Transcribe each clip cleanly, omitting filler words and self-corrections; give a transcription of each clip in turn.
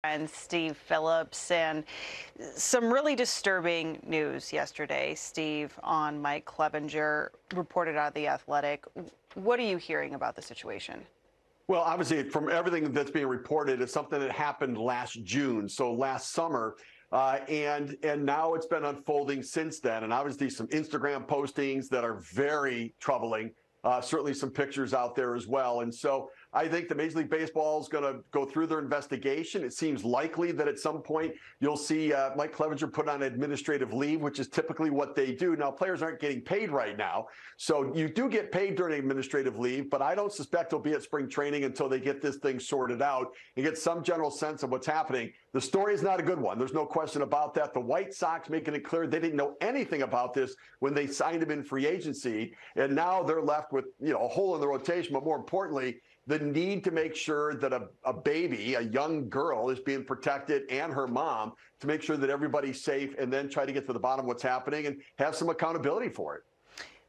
And Steve Phillips, and some really disturbing news yesterday, Steve, on Mike Clevenger, reported out of The Athletic. What are you hearing about the situation? Well, obviously, from everything that's being reported, it's something that happened last June, so last summer. And now it's been unfolding since then. And obviously some Instagram postings that are very troubling. Certainly some pictures out there as well. And so I think the Major League Baseball is going to go through their investigation. It seems likely that at some point you'll see Mike Clevenger put on administrative leave, which is typically what they do. Now, players aren't getting paid right now. So you do get paid during administrative leave, but I don't suspect he'll be at spring training until they get this thing sorted out and get some general sense of what's happening. The story is not a good one. There's no question about that. The White Sox making it clear they didn't know anything about this when they signed him in free agency. And now they're left with, a hole in the rotation. But more importantly, the need to make sure that a baby, a young girl, is being protected, and her mom, to make sure that everybody's safe, and then try to get to the bottom of what's happening and have some accountability for it.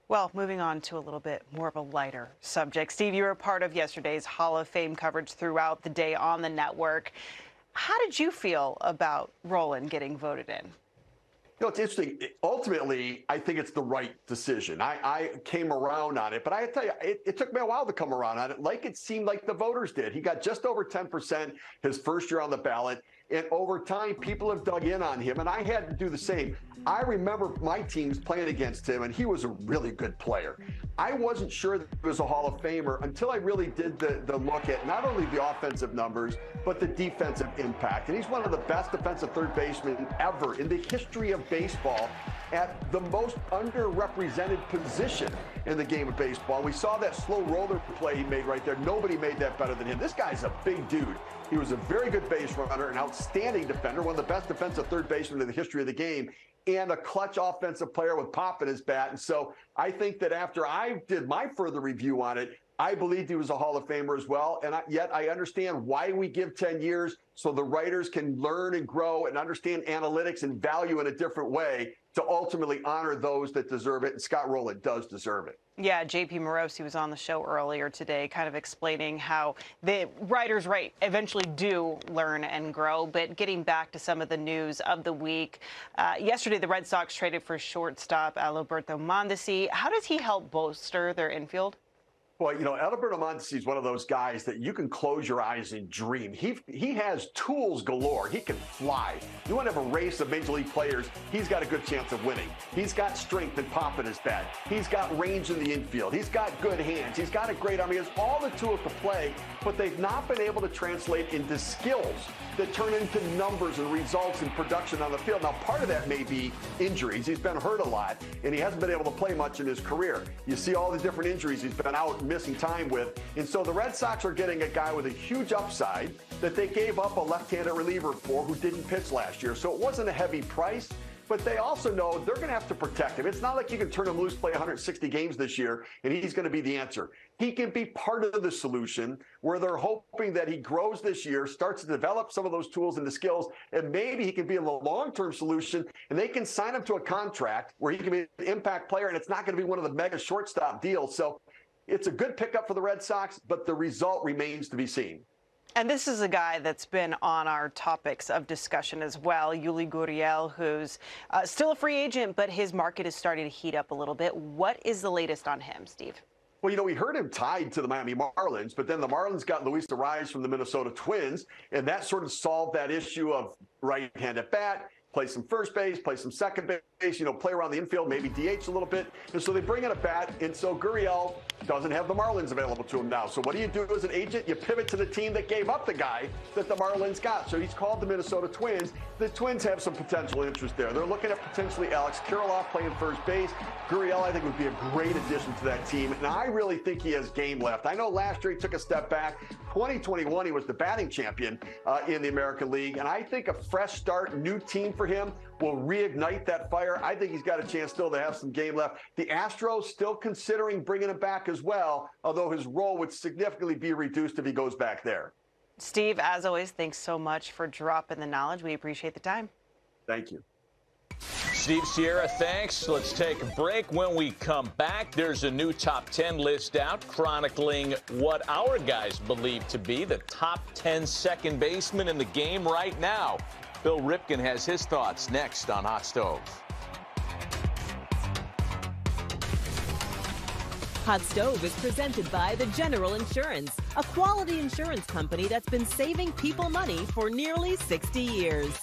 Well, moving on to a little bit more of a lighter subject. Steve, you were a part of yesterday's Hall of Fame coverage throughout the day on the network. How did you feel about Rolen getting voted in? It's interesting. Ultimately, I think it's the right decision. I came around on it, but I tell you, it took me a while to come around on it, like it seemed like the voters did. He got just over 10% his first year on the ballot, and over time, people have dug in on him, and I had to do the same. I remember my teams playing against him, and he was a really good player. I wasn't sure that he was a Hall of Famer until I really did the look at not only the offensive numbers, but the defensive impact. And he's one of the best defensive third basemen ever in the history of baseball at the most underrepresented position in the game of baseball. We saw that slow roller play he made right there. Nobody made that better than him. This guy's a big dude. He was a very good base runner, an outstanding defender, one of the best defensive third basemen in the history of the game, and a clutch offensive player with pop in his bat. And so I think that after I did my further review on it, I believed he was a Hall of Famer as well. And yet I understand why we give 10 years, so the writers can learn and grow and understand analytics and value in a different way to ultimately honor those that deserve it. And Scott Rolen does deserve it. Yeah, JP Morosi was on the show earlier today kind of explaining how the writers, eventually do learn and grow. But getting back to some of the news of the week, yesterday the Red Sox traded for shortstop Alberto Mondesi. How does he help bolster their infield? Well, Alberto Mondesi is one of those guys that you can close your eyes and dream. He has tools galore. He can fly. You want to have a race of major league players, he's got a good chance of winning. He's got strength and pop in his bat. He's got range in the infield. He's got good hands. He's got a great arm. He has all the tools to play, but they've not been able to translate into skills that turn into numbers and results and production on the field. Now, part of that may be injuries. He's been hurt a lot, and he hasn't been able to play much in his career. You see all the different injuries he's been out missing time with. And so the Red Sox are getting a guy with a huge upside that they gave up a left-handed reliever for who didn't pitch last year. So it wasn't a heavy price, but they also know they're going to have to protect him. It's not like you can turn him loose, play 160 games this year, and he's going to be the answer. He can be part of the solution where they're hoping that he grows this year, starts to develop some of those tools and the skills, and maybe he can be a long-term solution, and they can sign him to a contract where he can be an impact player, and it's not going to be one of the mega shortstop deals. So it's a good pickup for the Red Sox, but the result remains to be seen. And this is a guy that's been on our topics of discussion as well, Yuu Gurriel, who's still a free agent, but his market is starting to heat up a little bit. What is the latest on him, Steve? Well, we heard him tied to the Miami Marlins, but then the Marlins got Luis Ariz from the Minnesota Twins, and that sort of solved that issue of right-handed bat, play some first base, play some second base, play around the infield, maybe DH a little bit. And so they bring in a bat, and so Gurriel doesn't have the Marlins available to him now. So what do you do as an agent? You pivot to the team that gave up the guy that the Marlins got. So he's called the Minnesota Twins. The Twins have some potential interest there. They're looking at potentially Alex Kirilloff playing first base. Gurriel, I think, would be a great addition to that team. And I really think he has game left. I know last year he took a step back. 2021, he was the batting champion in the American League. And I think a fresh start, new team for him will reignite that fire. I think he's got a chance still to have some game left. The Astros still considering bringing him back as well, although his role would significantly be reduced if he goes back there. Steve, as always, thanks so much for dropping the knowledge. We appreciate the time. Thank you. Steve Sierra, thanks. Let's take a break. When we come back, there's a new top 10 list out chronicling what our guys believe to be the top 10 second basemen in the game right now. Bill Ripken has his thoughts next on Hot Stove. Hot Stove is presented by the General Insurance, a quality insurance company that's been saving people money for nearly 60 years.